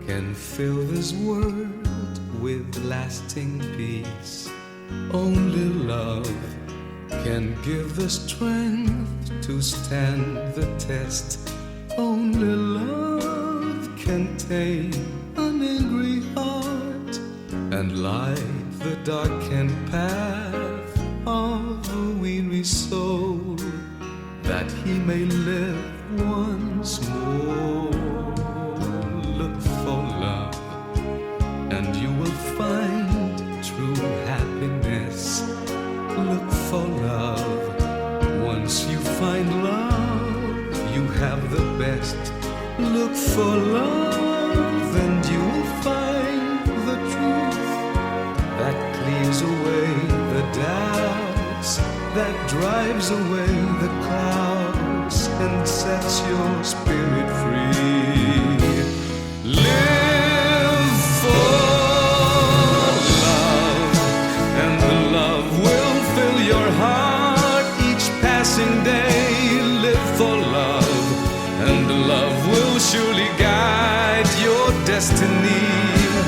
can fill this world with lasting peace. Only love can give the strength to stand the test. Only love can tame an angry heart and light the darkened path of a weary soul, that he may live once more. Look for love, and you will find true happiness. Look for love. Once you find love, you have the best. Look for love, and you will find the truth that clears away the doubts, that drives away the clouds and sets your spirit free. Live for love, and the love will fill your heart each passing day. Live for love, and the love will surely guide your destiny.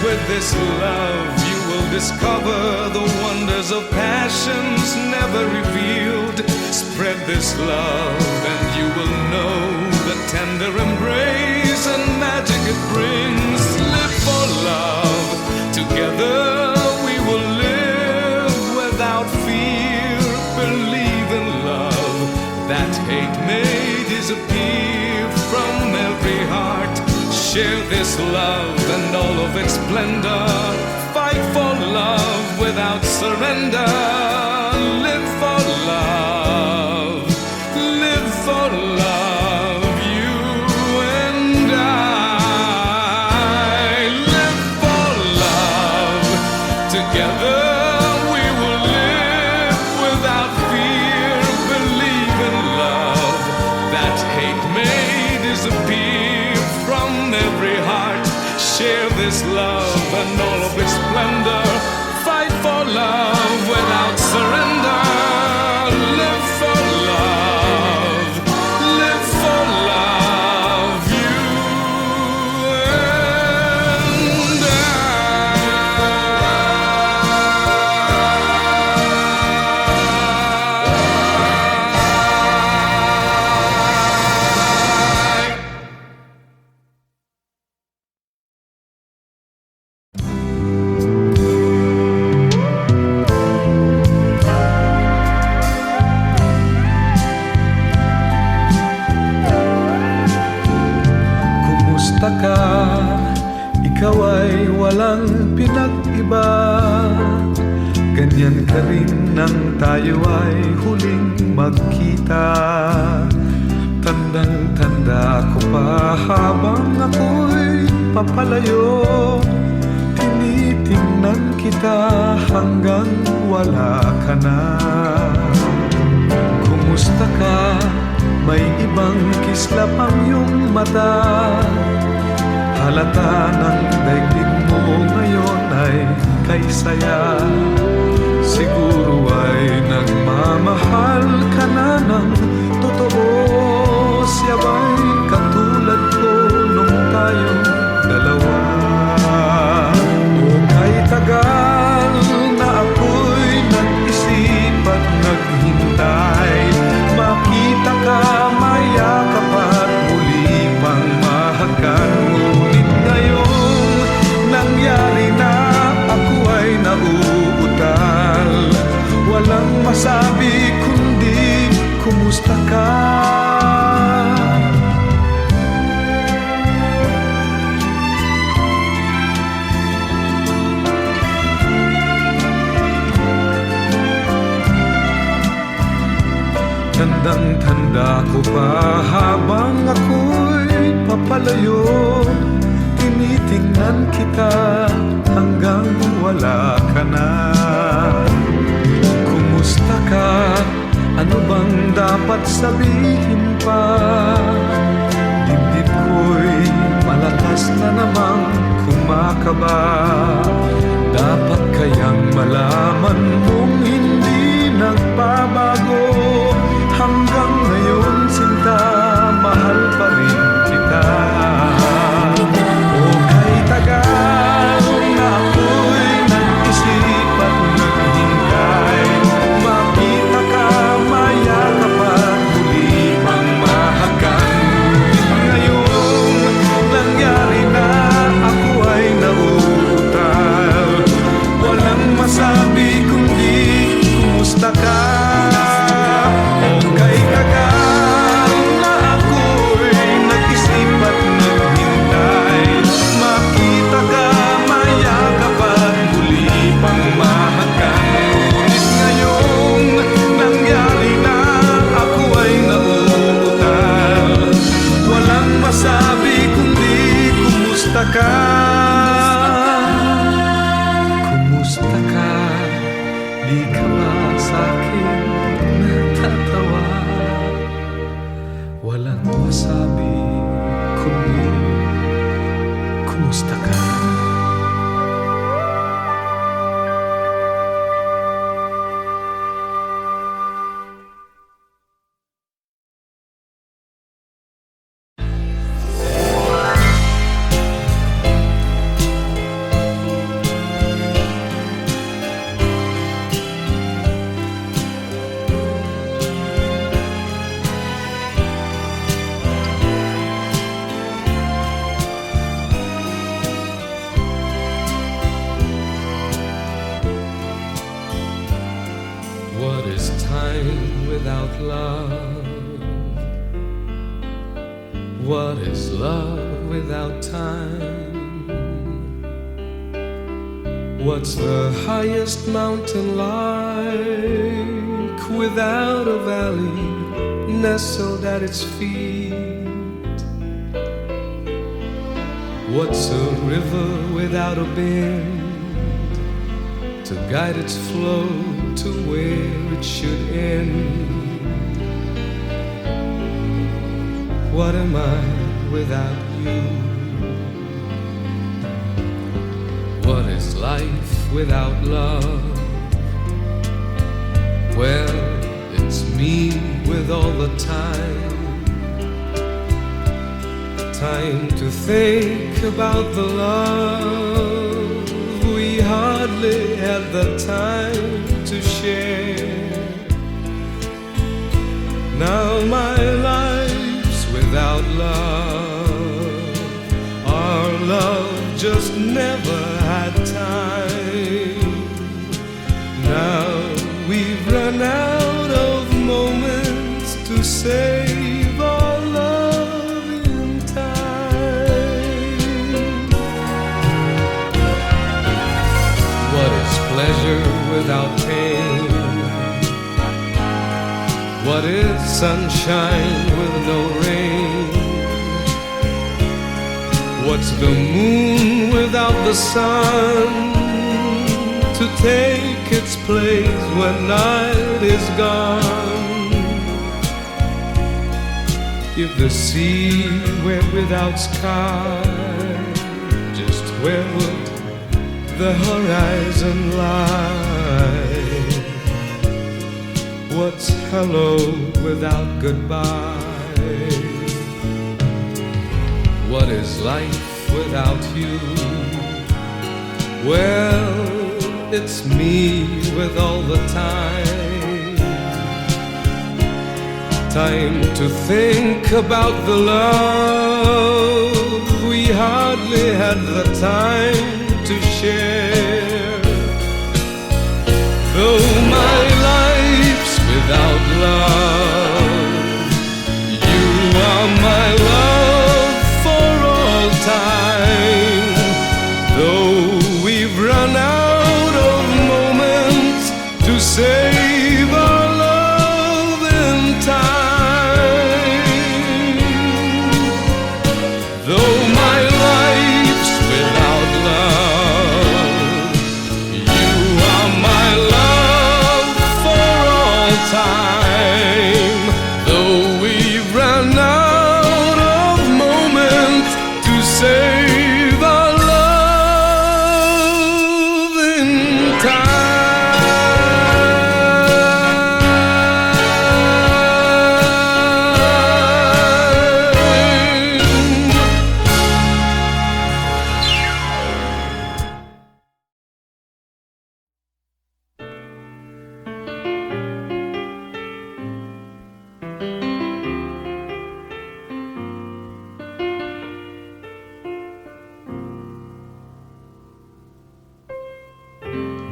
With this love you will discover the wonders of passions never revealed. Spread this love and you will know the tender embrace and magic it brings. Live for love, together we will live without fear. Believe in love, that hate may disappear from every heart. Share this love and all of its splendor. Fight for love without surrender. Live for love, live for love, you and I. Live for love, together we will live without fear. Believe in love, that hate may disappear from every heart. Share this love and all of its splendor. Fight for love without surrender. Live for love, live for love, you and Kumusta ka? Ikaw ay walang pinag-iba. Ganyan ka rin nang tayo ay huling magkita. Tandang-tanda ko pa habang ako'y papalayo. Tinitingnan kita hanggang wala ka na. Kumusta ka? May ibang kislap ang iyong mata. Halata ng daigdig mo ngayon ay kay saya. Siguro ay nagmamahal ka na ng totoo. Siya ba'y katulad ko nung tayong dalawa? O kay tagal na ako'y nag-isip at naghintay. Makita ka, mayakap at muli pang mahagan. Ngunit ngayong nangyari na, ako ay nauutal. Walang masabi kundi kumusta ka? Tandang-tanda ko pa habang ako'y papalayo. Tinitingnan kita hanggang wala ka na. Kumusta ka? Ano bang dapat sabihin pa? Dibdib ko'y malakas na namang kumakaba. Dapat kayang malaman mong hindi nagbabago. Hanggang ngayon sinta, mahal pa rin kita. O kay love? What is love without time? What's the highest mountain like without a valley nestled at its feet? What's a river without a bend to guide its flow to where it should end? What am I without you? What is life without love? Well, it's me with all the time. Time to think about the love we hardly had the time to share. Now my life's without love. Our love just never had time. Now we've run out of moments to save our love in time. What is pleasure without pain? What is sunshine with no rain? What's the moon without the sun to take its place when night is gone? If the sea were without sky, just where would the horizon lie? What's hello without goodbye? What is life without you? Well, it's me with all the time. Time to think about the love we hardly had the time to share. Though my life's without love, you are my love for all time. Though we've run out of moments to save our love in time. Though my life's without love, you are my love for all time. Though we've run out of moments to save our love in time.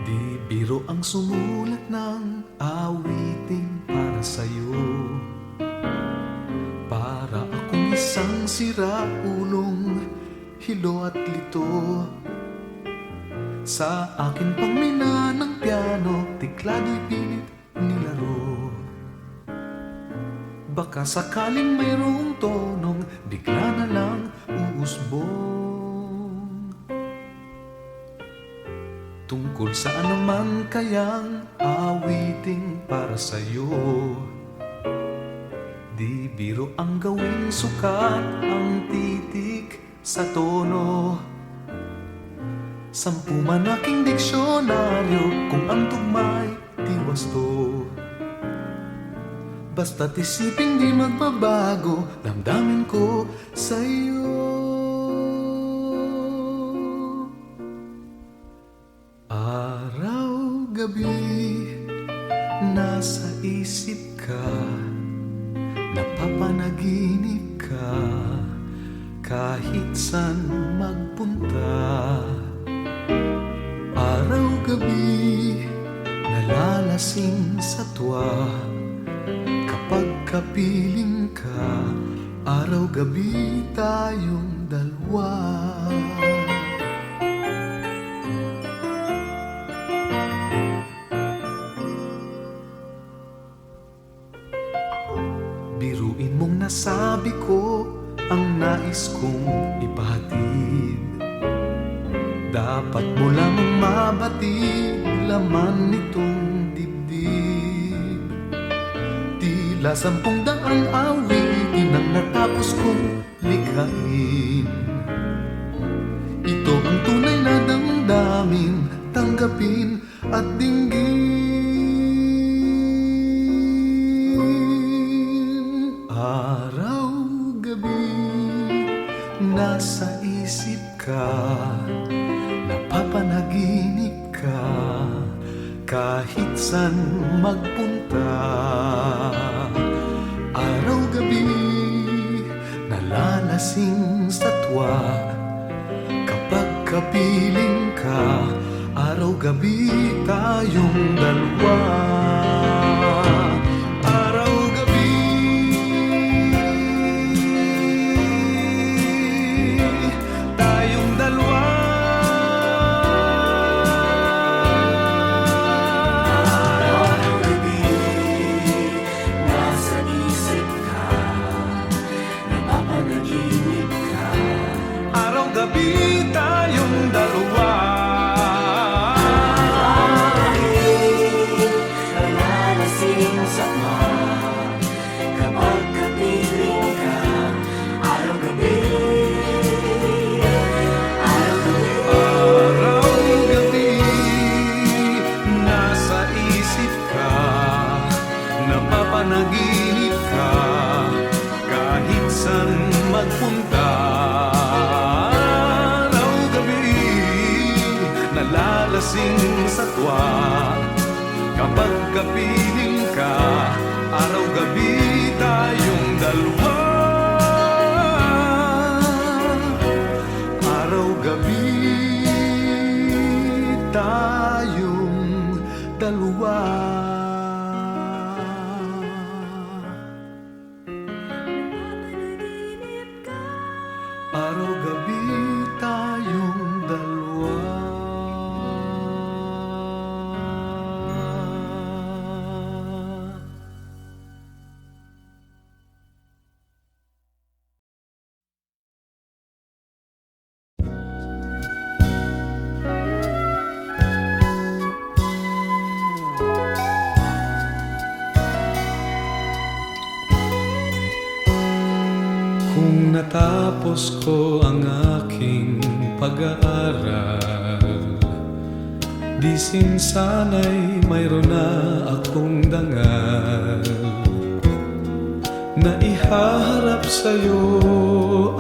Di biro ang sumulat ng awiting para sa'yo. Para akong isang siraulong hilo at lito. Sa akin pang mina ng piano, tiklado'y pilit nilaro. Baka sakaling mayroong tonong bigla na lang uusbong. Tungkol saan naman kayang awiting para sa'yo? Di biro ang gawing sukat ang titik sa tono. 10 man aking diksyonaryo kung ang tugma'y di wasto. Basta't isiping di magbabago, damdamin ko sa'yo. Araw-gabi, nasa isip ka, napapanaginip ka, kahit saan magpunta. Araw-gabi, nalalasing sa tuwa, kapiling ka, araw-gabi tayong dalawa. Biruin mong nasabi ko ang nais kong ipahatid. Dapat mo lamang mabatid laman nitong dibdib. Tila 10,000 awitin ang natapos kong likhain. Ito ang tunay na damdamin, tanggapin at dinggin. Araw-gabi nasa isip ka, napapanaginip ka, kahit san magpunta. Araw-gabi nalalasing sa tuwa, kapag kapiling ka, araw-gabi tayong dalawa. Araw-gabi tayong dalawa. Araw-gabi nasa isip ka, napapanaginip ka. Araw-gabi tayong dalawa. Nalalasing sa tuwa, kapag kapiling ka. Araw-gabi, araw-gabi, Araw-gabi nasa isip ka, napapanaginip ka, kahit saan magpunta. Araw-gabi nalalasing sa tuwa, kapag kapiling ka, araw-gabi tayong dalawa. Araw-gabi tayong dalawa. Araw-gabi tayong dalawa. Kung natapos ko ang aking pag-aaral, di sana'y mayroon na akong dangal na ihaharap sa'yo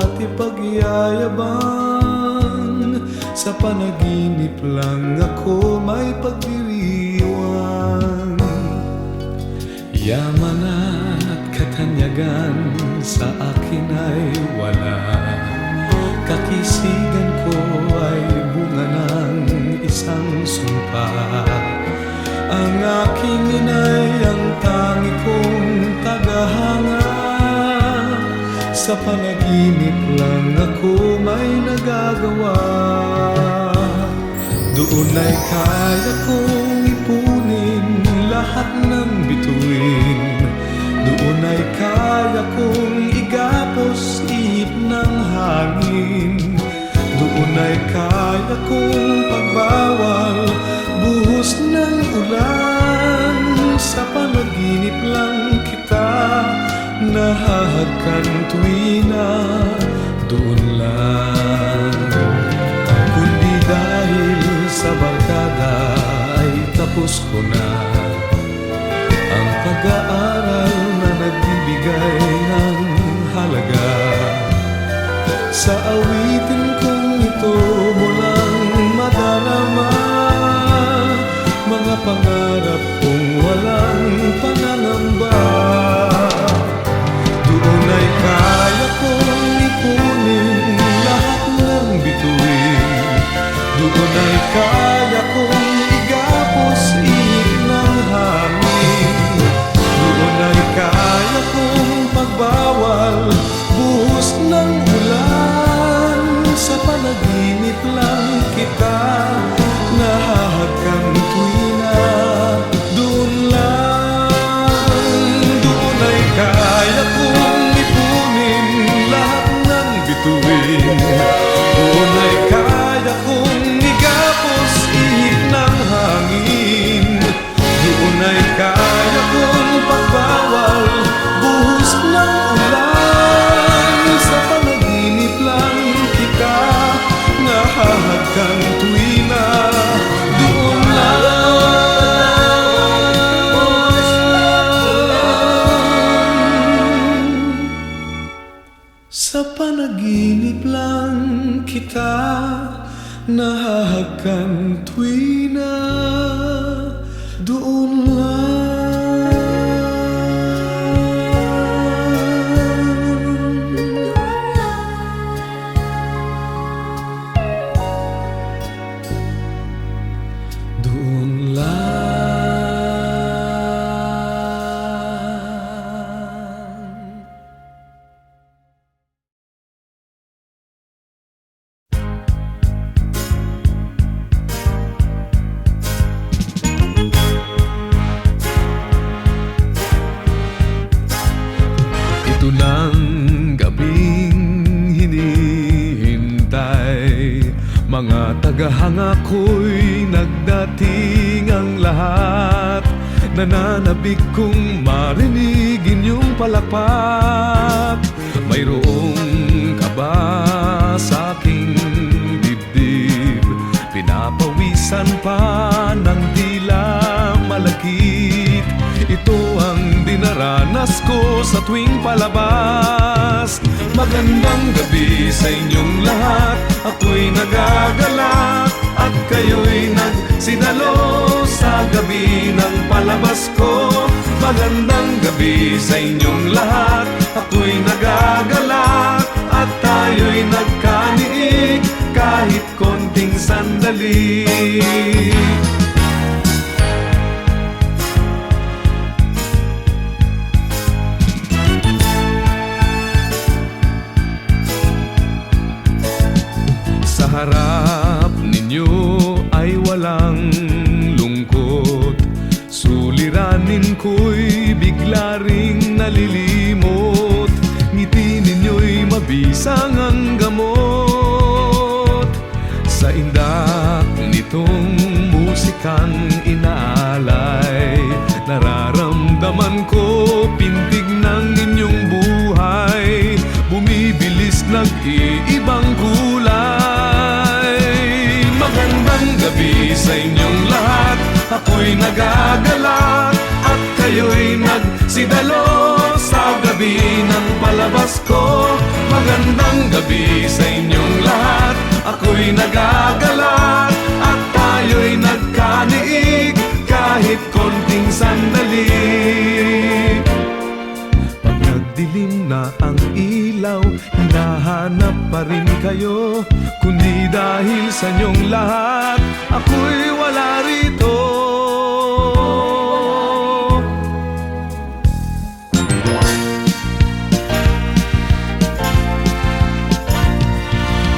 at ipagyayabang. Sa panaginip lang ako may pagdiriwang. Yaman at katanyagan sa akin ay wala. Kakisigan ko ay bunga ng isang sumpa. Ang aking inay ang tangi kong tagahanga. Sa panaginip lang ako may nagagawa. Doon ay kaya kong ipunin lahat ng bituin. Doon ay kaya kong igapos ihip ng hangin. Doon ay kaya kong pagbawal buhos ng ulan. Sa panaginip lang kita nahahagkan tuwina. Doon lang, kundi dahil sa barkada ay tapos ko na ang pag-aaral na nagbibigay ng halaga. Sa awitin kong ito mo lang madarama mga pangarap kong walang pangangamba. Doon ay kaya kong ipunin lahat ng bituin. Doon ay kaya kong igapos ihip ng hangin. Doon ay kaya kong Sa panaginip lang kita nahahagan tuwi na doon lang. Doon lang. Ito ng gabing hinihintay, mga tagahanga ko'y nagdating ang lahat. Nananabik kong marinig inyong palakpak. Mayroong kaba sa aking dibdib, pinapawisan pa ng tila malakit. Ito ang dinaranas ko sa tuwing palabas. Magandang gabi sa inyong lahat, ako'y nagagalak at kayo'y nagsidalo sa gabi ng palabas ko. Magandang gabi sa inyong lahat, ako'y nagagalak at tayo'y nagkaniig kahit konting sandali. Sa harap ninyo ay walang lungkot, suliranin ko'y bigla ring nalilimot. Ngiti ninyo'y mabisang ang gamot. Sa indak nitong musikang inaalay, nararamdaman ko pintig ng inyong buhay, bumibilis nag-iibang kulay. Magandang gabi sa inyong lahat, ako'y nagagalak at kayo'y nagsidalo sa gabi ng palabas ko. Magandang gabi sa inyong lahat, ako'y nagagalak at tayo'y nagkaniig kahit konting sandali. Pag nagdilim na ang ilaw, hinahanap pa rin kayo. Kundi dahil sa inyong lahat, ako'y wala rito.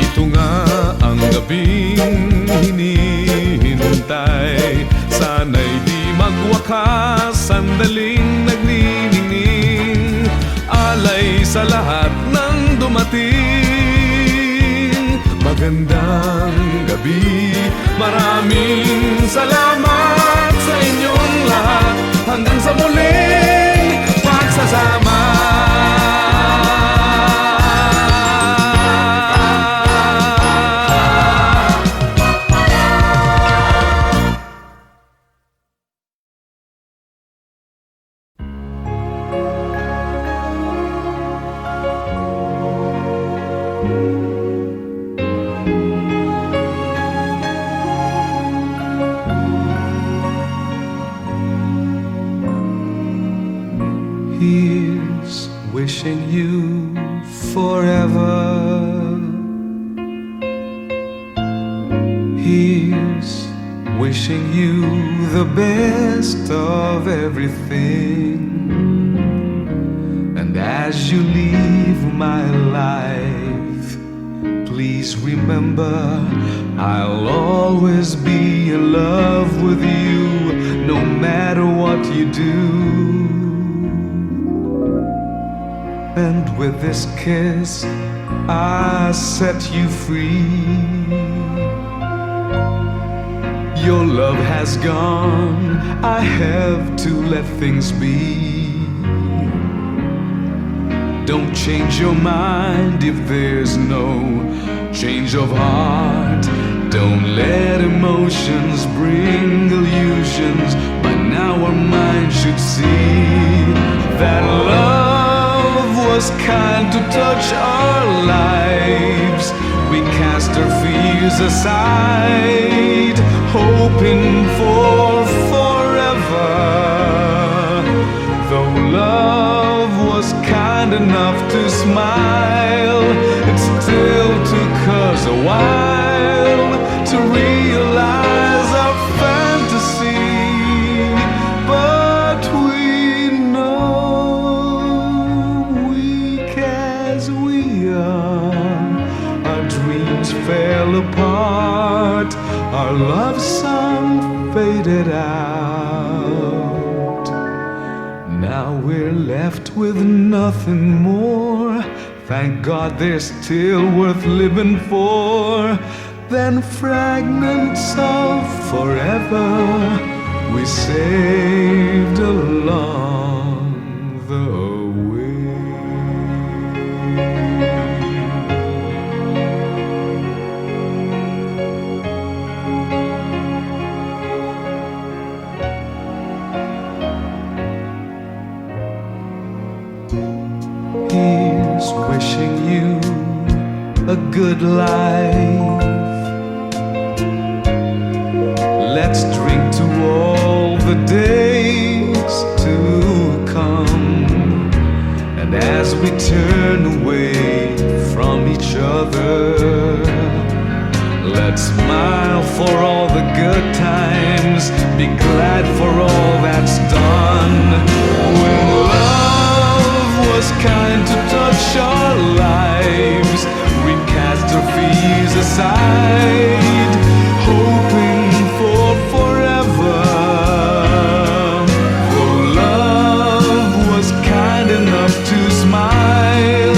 Ito nga ang gabing hinihintay, sana'y di magwakas, sandaling nagniningning, alay sa lahat ng dumating. Magandang gabi, maraming salamat sa inyong lahat, hanggang sa muling pagsasama. Here's wishing you forever. Here's wishing you the best of everything. And as you leave my life, please remember I'll always be in love with you, no matter what you do. And with this kiss, I set you free. Your love has gone, I have to let things be. Don't change your mind if there's no change of heart. Don't let emotions bring illusions. By now our minds should see that love was kind to touch our lives, we cast our fears aside, hoping for forever. Though love was kind enough to smile, it still took us a while to realize our fantasy. But we know, weak as we are, our dreams fell apart, our love song faded out. Now we're left with nothing more. Thank God they're still worth living for than fragments of forever we saved along the way. Here's wishing you a good life. Let's drink to all the days to come. And as we turn away from each other, let's smile for all the good times, be glad for all that's done. When love was kind to touch our lives, we cast our fears aside, hoping for forever. Though love was kind enough to smile,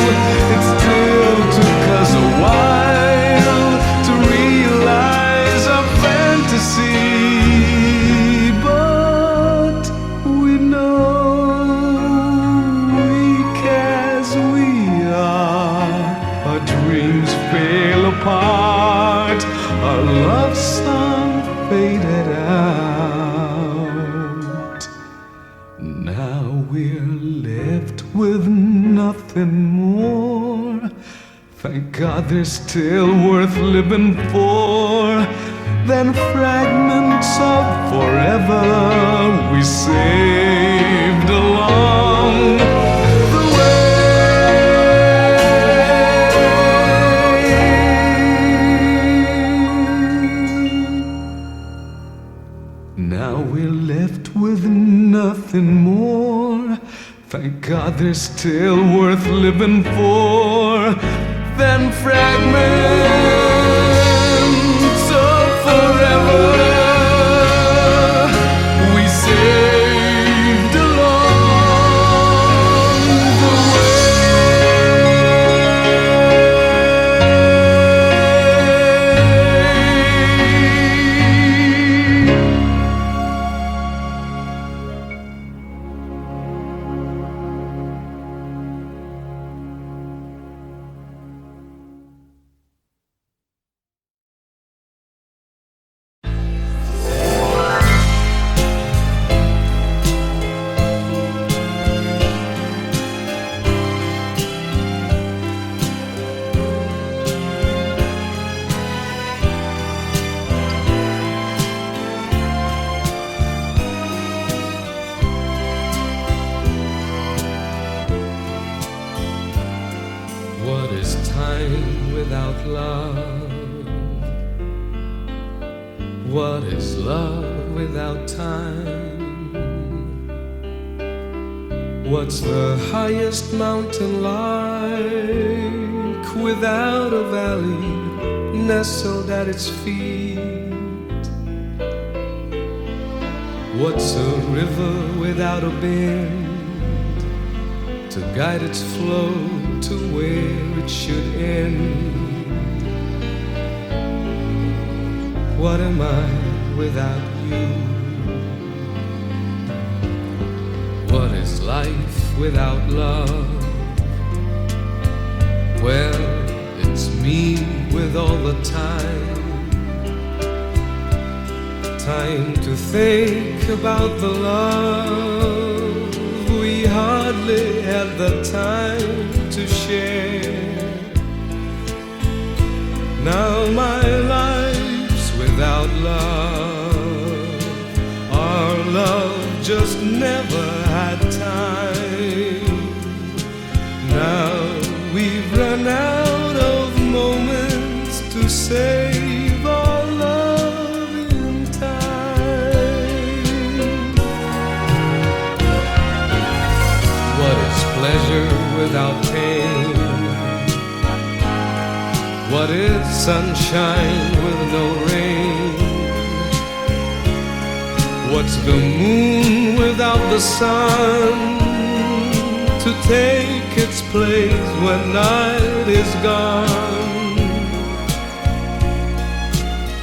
it still took us a while to realize our fantasy. But we know, weak as we are, our dreams fell apart, our love song faded out. Now we're left with nothing more. Thank God they're still worth living for than fragments of forever we saved along the way. Now we're left with nothing more. Thank God they're still worth living for than fragments of forever we saved along the What is time without love? What is love without time? What's the highest mountain like without a valley nestled at its feet? What's a river without a bend to guide its flow to where it should end? What am I without you? What is life without love? Well, it's me with all the time. Time to think about the love we hardly had the time to share. Now my life's without love. Our love just never had time. Now we've run out of moments to save our love in time. What is pleasure without pain? What is sunshine with no rain? What's the moon without the sun to take its place when night is gone?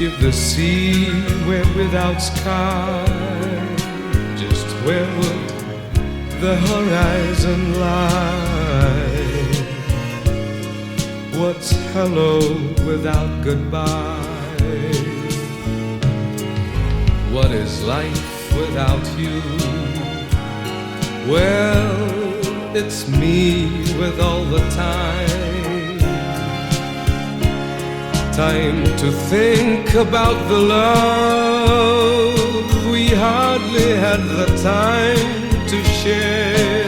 If the sea were without sky, just where would the horizon lie? What's hello without goodbye? What is life without you? Well, it's me with all the time. Time to think about the love we hardly had the time to share.